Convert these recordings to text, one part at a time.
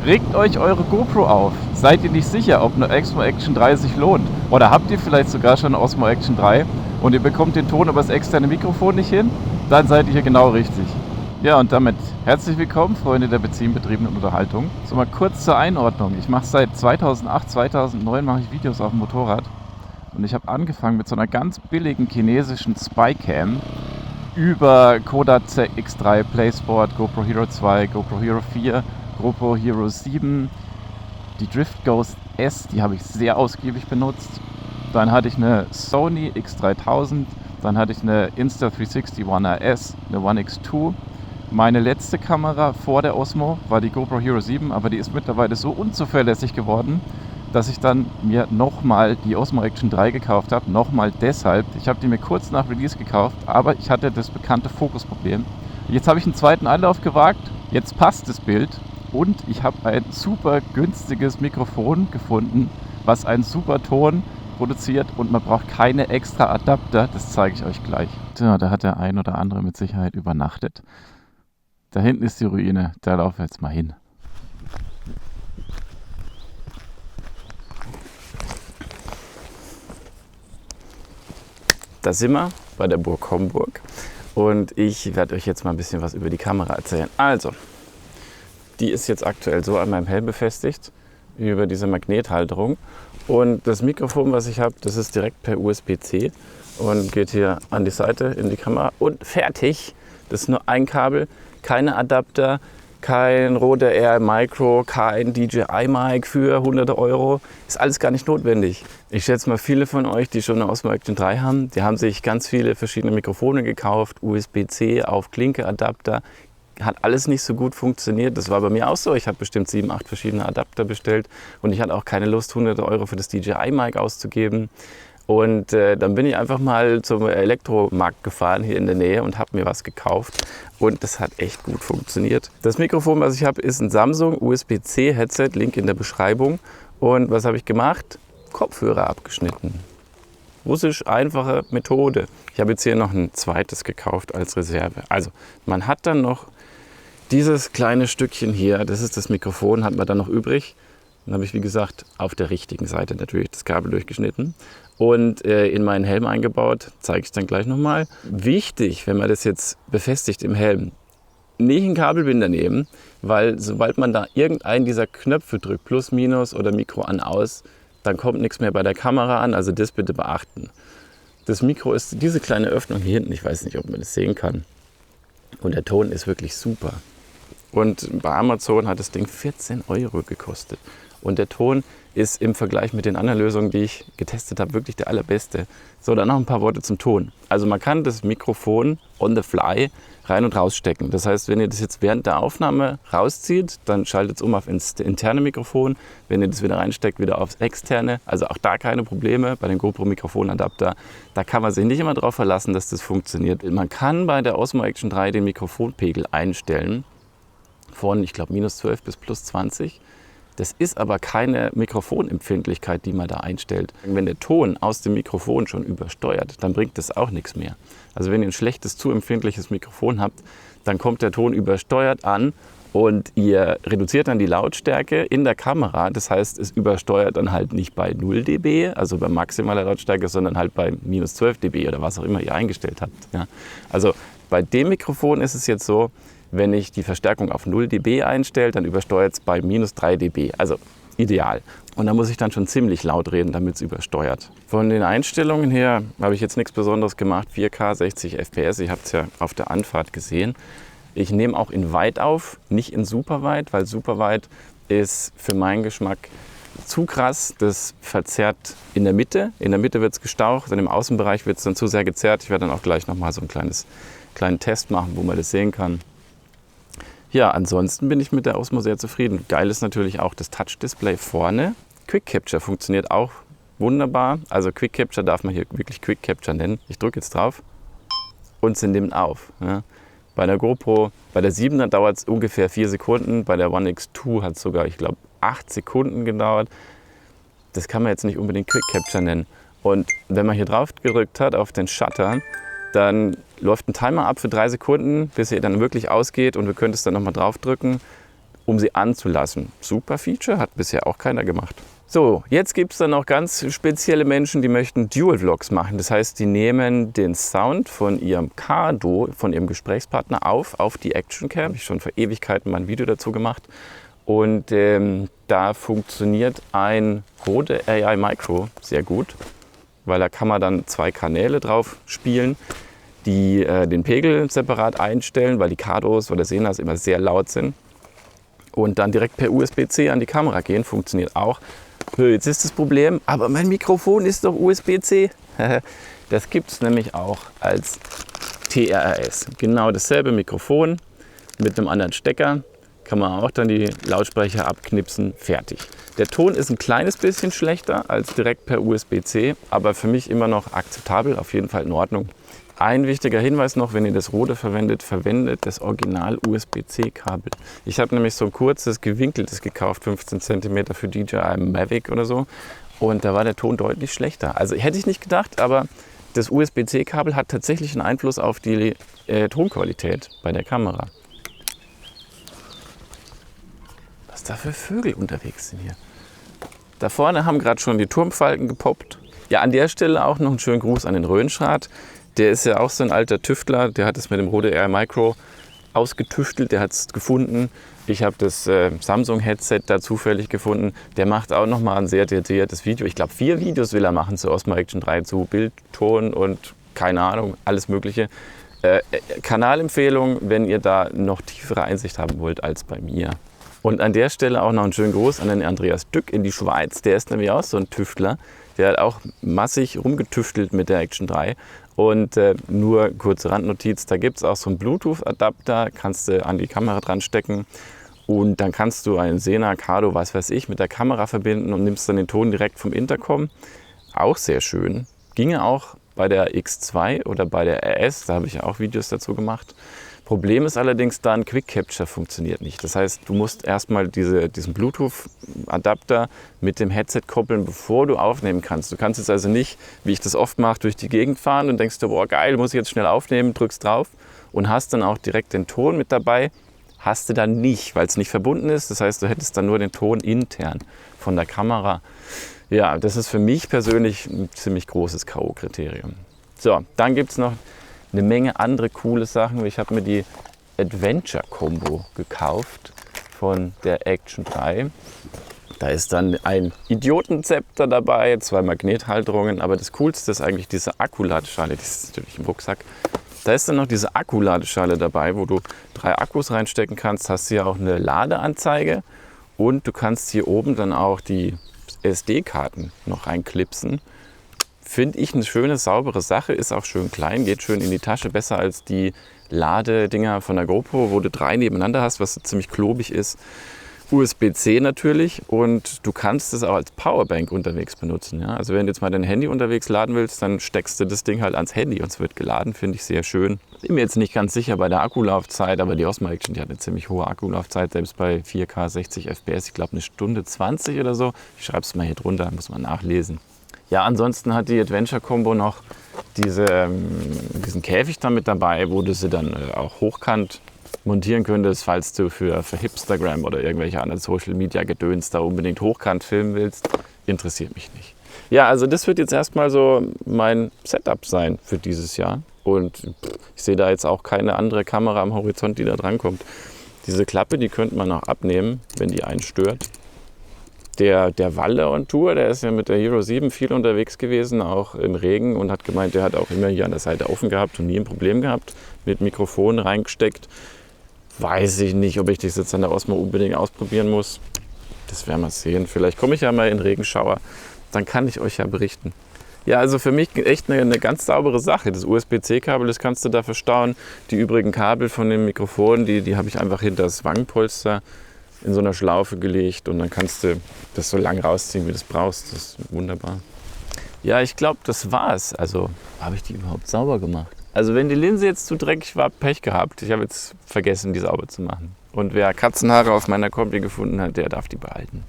Regt euch eure GoPro auf. Seid ihr nicht sicher, ob eine Osmo Action 3 sich lohnt? Oder habt ihr vielleicht sogar schon eine Osmo Action 3 und ihr bekommt den Ton über das externe Mikrofon nicht hin? Dann seid ihr hier genau richtig. Ja, und damit herzlich willkommen, Freunde der betriebenen Unterhaltung. So mal kurz zur Einordnung. Ich mache seit 2008, 2009 mache ich Videos auf dem Motorrad. Und ich habe angefangen mit so einer ganz billigen chinesischen Spycam über Kodak ZX3, PlaySport, GoPro Hero 2, GoPro Hero 4, GoPro Hero 7, die Drift Ghost S, die habe ich sehr ausgiebig benutzt. Dann hatte ich eine Sony X3000, dann hatte ich eine Insta360 One RS, eine One X2. Meine letzte Kamera vor der Osmo war die GoPro Hero 7, aber die ist mittlerweile so unzuverlässig geworden, dass ich dann mir nochmal die Osmo Action 3 gekauft habe. Nochmal deshalb. Ich habe die mir kurz nach Release gekauft, aber ich hatte das bekannte Fokusproblem. Jetzt habe ich einen zweiten Anlauf gewagt, jetzt passt das Bild und ich habe ein super günstiges Mikrofon gefunden, was einen super Ton produziert und man braucht keine extra Adapter, das zeige ich euch gleich. Tja, da hat der ein oder andere mit Sicherheit übernachtet. Da hinten ist die Ruine, da laufen wir jetzt mal hin. Da sind wir bei der Burg Homburg und ich werde euch jetzt mal ein bisschen was über die Kamera erzählen. Also, die ist jetzt aktuell so an meinem Helm befestigt, über diese Magnethalterung. Und das Mikrofon, was ich habe, das ist direkt per USB-C und geht hier an die Seite in die Kamera und fertig. Das ist nur ein Kabel, keine Adapter, kein Rode Air Micro, kein DJI Mic für hunderte Euro. Ist alles gar nicht notwendig. Ich schätze mal, viele von euch, die schon eine Osmo Action 3 haben, die haben sich ganz viele verschiedene Mikrofone gekauft, USB-C auf Klinke-Adapter. Hat alles nicht so gut funktioniert. Das war bei mir auch so. Ich habe bestimmt 7, 8 verschiedene Adapter bestellt und ich hatte auch keine Lust, hunderte Euro für das DJI Mic auszugeben. Und dann bin ich einfach mal zum Elektromarkt gefahren hier in der Nähe und habe mir was gekauft. Und das hat echt gut funktioniert. Das Mikrofon, was ich habe, ist ein Samsung USB-C Headset, Link in der Beschreibung. Und was habe ich gemacht? Kopfhörer abgeschnitten. Russisch einfache Methode. Ich habe jetzt hier noch ein zweites gekauft als Reserve. Also man hat dann noch dieses kleine Stückchen hier, das ist das Mikrofon, hat man dann noch übrig. Dann habe ich, wie gesagt, auf der richtigen Seite natürlich das Kabel durchgeschnitten und in meinen Helm eingebaut. Zeige ich dann gleich nochmal. Wichtig, wenn man das jetzt befestigt im Helm, nicht einen Kabelbinder nehmen, weil sobald man da irgendeinen dieser Knöpfe drückt, Plus, Minus oder Mikro an, aus, dann kommt nichts mehr bei der Kamera an. Also das bitte beachten. Das Mikro ist diese kleine Öffnung hier hinten. Ich weiß nicht, ob man das sehen kann. Und der Ton ist wirklich super. Und bei Amazon hat das Ding 14 Euro gekostet. Und der Ton ist im Vergleich mit den anderen Lösungen, die ich getestet habe, wirklich der allerbeste. So, dann noch ein paar Worte zum Ton. Also man kann das Mikrofon on the fly rein und rausstecken. Das heißt, wenn ihr das jetzt während der Aufnahme rauszieht, dann schaltet es um auf ins interne Mikrofon. Wenn ihr das wieder reinsteckt, wieder aufs externe. Also auch da keine Probleme bei den GoPro-Mikrofonadapter. Da kann man sich nicht immer darauf verlassen, dass das funktioniert. Man kann bei der Osmo Action 3 den Mikrofonpegel einstellen. Von, ich glaube, -12 bis +20. Das ist aber keine Mikrofonempfindlichkeit, die man da einstellt. Wenn der Ton aus dem Mikrofon schon übersteuert, dann bringt das auch nichts mehr. Also wenn ihr ein schlechtes, zu empfindliches Mikrofon habt, dann kommt der Ton übersteuert an und ihr reduziert dann die Lautstärke in der Kamera. Das heißt, es übersteuert dann halt nicht bei 0 dB, also bei maximaler Lautstärke, sondern halt bei -12 dB oder was auch immer ihr eingestellt habt. Ja. Also bei dem Mikrofon ist es jetzt so, wenn ich die Verstärkung auf 0 dB einstelle, dann übersteuert es bei -3 dB. Also ideal. Und da muss ich dann schon ziemlich laut reden, damit es übersteuert. Von den Einstellungen her habe ich jetzt nichts Besonderes gemacht. 4K, 60 FPS, ihr habt es ja auf der Anfahrt gesehen. Ich nehme auch in weit auf, nicht in superweit, weil superweit ist für meinen Geschmack zu krass. Das verzerrt in der Mitte. In der Mitte wird es gestaucht und im Außenbereich wird es dann zu sehr gezerrt. Ich werde dann auch gleich nochmal so einen kleinen Test machen, wo man das sehen kann. Ja, ansonsten bin ich mit der Osmo sehr zufrieden. Geil ist natürlich auch das Touch-Display vorne. Quick Capture funktioniert auch wunderbar. Also Quick Capture darf man hier wirklich Quick Capture nennen. Ich drücke jetzt drauf und sie nimmt auf. Ja. Bei der GoPro, bei der 7er dauert es ungefähr 4 Sekunden. Bei der One X2 hat es sogar, ich glaube, 8 Sekunden gedauert. Das kann man jetzt nicht unbedingt Quick Capture nennen. Und wenn man hier drauf gedrückt hat auf den Shutter, dann läuft ein Timer ab für 3 Sekunden, bis er dann wirklich ausgeht und wir können es dann nochmal draufdrücken. um sie anzulassen. Super Feature, hat bisher auch keiner gemacht. So, jetzt gibt es dann noch ganz spezielle Menschen, die möchten Dual-Vlogs machen. Das heißt, die nehmen den Sound von ihrem Cardo, von ihrem Gesprächspartner auf die Actioncam. Ich habe schon vor Ewigkeiten mal ein Video dazu gemacht. Und da funktioniert ein Rode AI Micro sehr gut, weil da kann man dann 2 Kanäle drauf spielen, die den Pegel separat einstellen, weil die Cardos oder Senas immer sehr laut sind. Und dann direkt per USB-C an die Kamera gehen, funktioniert auch. Jetzt ist das Problem, aber mein Mikrofon ist doch USB-C. Das gibt es nämlich auch als TRRS. Genau dasselbe Mikrofon mit einem anderen Stecker. Kann man auch dann die Lautsprecher abknipsen, fertig. Der Ton ist ein kleines bisschen schlechter als direkt per USB-C, aber für mich immer noch akzeptabel, auf jeden Fall in Ordnung. Ein wichtiger Hinweis noch, wenn ihr das Rode verwendet, verwendet das Original USB-C-Kabel. Ich habe nämlich so ein kurzes, gewinkeltes gekauft, 15 cm für DJI Mavic oder so. Und da war der Ton deutlich schlechter. Also hätte ich nicht gedacht, aber das USB-C-Kabel hat tatsächlich einen Einfluss auf die Tonqualität bei der Kamera. Was da für Vögel unterwegs sind hier. Da vorne haben gerade schon die Turmfalken gepoppt. Ja, an der Stelle auch noch einen schönen Gruß an den Röhnschrat. Der ist ja auch so ein alter Tüftler, der hat es mit dem Rode AI Micro ausgetüftelt, der hat es gefunden. Ich habe das Samsung-Headset da zufällig gefunden. Der macht auch nochmal ein sehr detailliertes Video. Ich glaube, 4 Videos will er machen zu Osmo Action 3, zu Bild, Ton und keine Ahnung, alles Mögliche. Kanalempfehlung, wenn ihr da noch tiefere Einsicht haben wollt als bei mir. Und an der Stelle auch noch einen schönen Gruß an den Andreas Dück in die Schweiz. Der ist nämlich auch so ein Tüftler. Der hat auch massig rumgetüftelt mit der Action 3. Und nur kurze Randnotiz, da gibt es auch so einen Bluetooth-Adapter, kannst du an die Kamera dran stecken. Und dann kannst du einen Sena, Cardo, was weiß ich, mit der Kamera verbinden und nimmst dann den Ton direkt vom Intercom. Auch sehr schön. Ginge auch bei der X2 oder bei der RS, da habe ich ja auch Videos dazu gemacht. Problem ist allerdings dann, Quick Capture funktioniert nicht. Das heißt, du musst erstmal diesen Bluetooth-Adapter mit dem Headset koppeln, bevor du aufnehmen kannst. Du kannst jetzt also nicht, wie ich das oft mache, durch die Gegend fahren und denkst dir, boah geil, muss ich jetzt schnell aufnehmen, drückst drauf und hast dann auch direkt den Ton mit dabei. Hast du dann nicht, weil es nicht verbunden ist. Das heißt, du hättest dann nur den Ton intern von der Kamera. Ja, das ist für mich persönlich ein ziemlich großes K.O.-Kriterium. So, dann gibt es noch eine Menge andere coole Sachen. Ich habe mir die Adventure Combo gekauft von der Action 3. Da ist dann ein Idiotenzepter dabei, 2 Magnethalterungen, aber das Coolste ist eigentlich diese Akkuladeschale, die ist natürlich im Rucksack. Da ist dann noch diese Akkuladeschale dabei, wo du 3 Akkus reinstecken kannst. Hast hier auch eine Ladeanzeige und du kannst hier oben dann auch die SD-Karten noch reinklipsen. Finde ich eine schöne, saubere Sache, ist auch schön klein, geht schön in die Tasche, besser als die Ladedinger von der GoPro, wo du 3 nebeneinander hast, was ziemlich klobig ist. USB-C natürlich und du kannst es auch als Powerbank unterwegs benutzen. Ja? Also wenn du jetzt mal dein Handy unterwegs laden willst, dann steckst du das Ding halt ans Handy und es wird geladen, finde ich sehr schön. Bin mir jetzt nicht ganz sicher bei der Akkulaufzeit, aber die Osmo Action, die hat eine ziemlich hohe Akkulaufzeit, selbst bei 4K 60 FPS, ich glaube 1 Stunde 20 oder so. Ich schreibe es mal hier drunter, muss man nachlesen. Ja, ansonsten hat die Adventure Combo noch diesen Käfig da mit dabei, wo du sie dann auch hochkant montieren könntest, falls du für Hipstagram oder irgendwelche anderen Social Media Gedöns da unbedingt hochkant filmen willst. Interessiert mich nicht. Ja, also das wird jetzt erstmal so mein Setup sein für dieses Jahr. Und ich sehe da jetzt auch keine andere Kamera am Horizont, die da drankommt. Diese Klappe, die könnte man auch abnehmen, wenn die einen stört. Der Walle on Tour, der ist ja mit der Hero 7 viel unterwegs gewesen, auch im Regen und hat gemeint, der hat auch immer hier an der Seite offen gehabt und nie ein Problem gehabt, mit Mikrofon reingesteckt. Weiß ich nicht, ob ich das jetzt an der Osmo unbedingt ausprobieren muss. Das werden wir sehen. Vielleicht komme ich ja mal in Regenschauer, dann kann ich euch ja berichten. Ja, also für mich echt eine ganz saubere Sache. Das USB-C-Kabel, das kannst du da verstauen. Die übrigen Kabel von dem Mikrofon, die habe ich einfach hinter das Wangenpolster in so einer Schlaufe gelegt und dann kannst du das so lang rausziehen, wie du es brauchst. Das ist wunderbar. Ja, ich glaube, das war's. Also, habe ich die überhaupt sauber gemacht? Also, wenn die Linse jetzt zu dreckig war, Pech gehabt. Ich habe jetzt vergessen, die sauber zu machen. Und wer Katzenhaare auf meiner Kombi gefunden hat, der darf die behalten.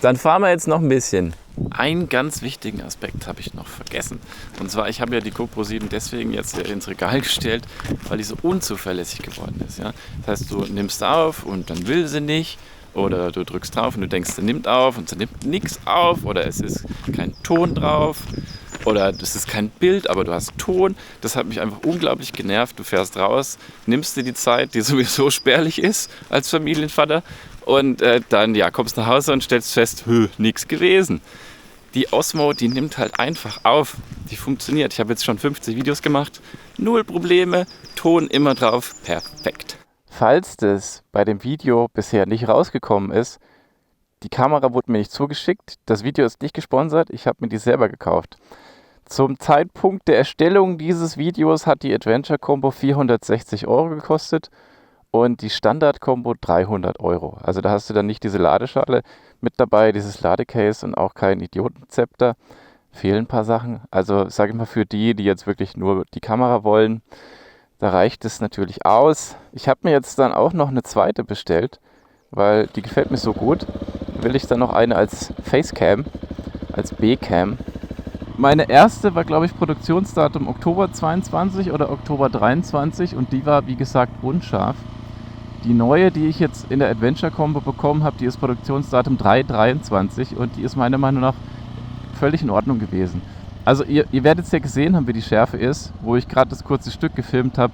Dann fahren wir jetzt noch ein bisschen. Einen ganz wichtigen Aspekt habe ich noch vergessen. Und zwar, ich habe ja die GoPro 7 deswegen jetzt ins Regal gestellt, weil die so unzuverlässig geworden ist. Ja? Das heißt, du nimmst auf und dann will sie nicht. Oder du drückst drauf und du denkst, sie nimmt auf und sie nimmt nichts auf. Oder es ist kein Ton drauf. Oder es ist kein Bild, aber du hast Ton. Das hat mich einfach unglaublich genervt. Du fährst raus, nimmst dir die Zeit, die sowieso spärlich ist als Familienvater. Und dann kommst nach Hause und stellst fest, nichts gewesen. Die Osmo, die nimmt halt einfach auf. Die funktioniert. Ich habe jetzt schon 50 Videos gemacht. 0 Probleme. Ton immer drauf. Perfekt. Falls das bei dem Video bisher nicht rausgekommen ist, die Kamera wurde mir nicht zugeschickt. Das Video ist nicht gesponsert. Ich habe mir die selber gekauft. Zum Zeitpunkt der Erstellung dieses Videos hat die Adventure Combo 460 € gekostet. Und die Standard-Kombo 300 €. Also da hast du dann nicht diese Ladeschale mit dabei, dieses Ladecase und auch kein Idiotenzepter. Fehlen ein paar Sachen. Also sage ich mal, für die jetzt wirklich nur die Kamera wollen, da reicht es natürlich aus. Ich habe mir jetzt dann auch noch eine zweite bestellt, weil die gefällt mir so gut. Will ich dann noch eine als Facecam, als B-Cam. Meine erste war, glaube ich, Produktionsdatum Oktober 22 oder Oktober 23 und die war, wie gesagt, unscharf. Die neue, die ich jetzt in der Adventure Combo bekommen habe, die ist Produktionsdatum 3/23 und die ist meiner Meinung nach völlig in Ordnung gewesen. Also ihr werdet es ja gesehen haben, wie die Schärfe ist, wo ich gerade das kurze Stück gefilmt habe,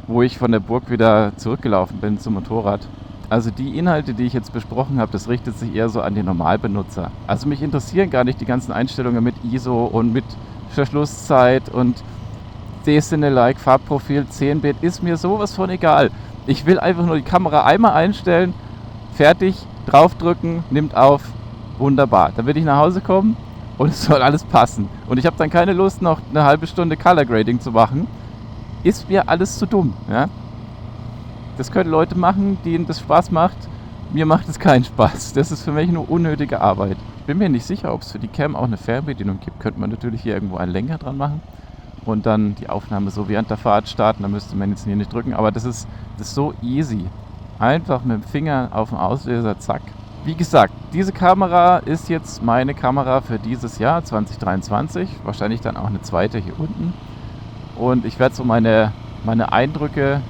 wo ich von der Burg wieder zurückgelaufen bin zum Motorrad. Also die Inhalte, die ich jetzt besprochen habe, das richtet sich eher so an den Normalbenutzer. Also mich interessieren gar nicht die ganzen Einstellungen mit ISO und mit Verschlusszeit und D-Cine-like, Farbprofil, 10-Bit, ist mir sowas von egal. Ich will einfach nur die Kamera einmal einstellen, fertig, draufdrücken, nimmt auf, wunderbar. Dann will ich nach Hause kommen und es soll alles passen. Und ich habe dann keine Lust, noch eine halbe Stunde Color Grading zu machen. Ist mir alles zu dumm. Ja? Das können Leute machen, denen das Spaß macht. Mir macht es keinen Spaß. Das ist für mich nur unnötige Arbeit. Ich bin mir nicht sicher, ob es für die Cam auch eine Fernbedienung gibt. Könnte man natürlich hier irgendwo einen Lenker dran machen und dann die Aufnahme so während der Fahrt starten. Da müsste man jetzt hier nicht drücken, aber das ist so easy. Einfach mit dem Finger auf den Auslöser, zack. Wie gesagt, diese Kamera ist jetzt meine Kamera für dieses Jahr 2023. Wahrscheinlich dann auch eine zweite hier unten. Und ich werde so meine Eindrücke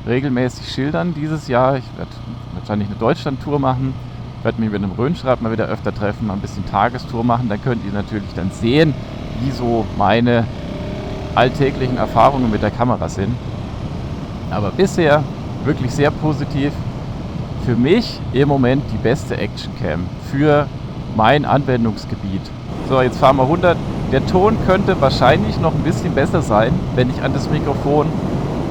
regelmäßig schildern dieses Jahr. Ich werde wahrscheinlich eine Deutschland-Tour machen. Ich werde mich mit dem Rhönschrad mal wieder öfter treffen, mal ein bisschen Tagestour machen. Dann könnt ihr natürlich dann sehen, wie so meine alltäglichen Erfahrungen mit der Kamera sind. Aber bisher wirklich sehr positiv. Für mich im Moment die beste Actioncam für mein Anwendungsgebiet. So, jetzt fahren wir 100. Der Ton könnte wahrscheinlich noch ein bisschen besser sein, wenn ich an das Mikrofon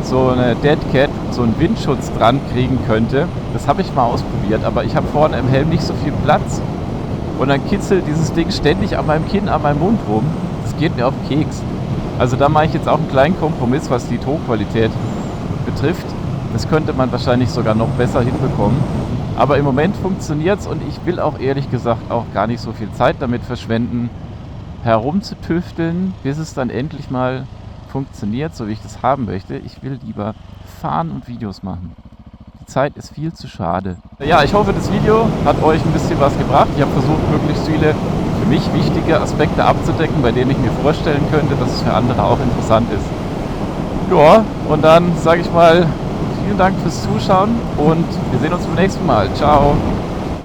so eine Deadcat, so einen Windschutz dran kriegen könnte. Das habe ich mal ausprobiert, aber ich habe vorne im Helm nicht so viel Platz. Und dann kitzelt dieses Ding ständig an meinem Kinn, an meinem Mund rum. Das geht mir auf den Keks. Also da mache ich jetzt auch einen kleinen Kompromiss, was die Tonqualität betrifft. Das könnte man wahrscheinlich sogar noch besser hinbekommen. Aber im Moment funktioniert es und ich will auch ehrlich gesagt auch gar nicht so viel Zeit damit verschwenden, herumzutüfteln, bis es dann endlich mal funktioniert, so wie ich das haben möchte. Ich will lieber fahren und Videos machen. Die Zeit ist viel zu schade. Ja, ich hoffe, das Video hat euch ein bisschen was gebracht. Ich habe versucht, möglichst viele für mich wichtige Aspekte abzudecken, bei denen ich mir vorstellen könnte, dass es für andere auch interessant ist. Ja, und dann sage ich mal, vielen Dank fürs Zuschauen und wir sehen uns beim nächsten Mal. Ciao!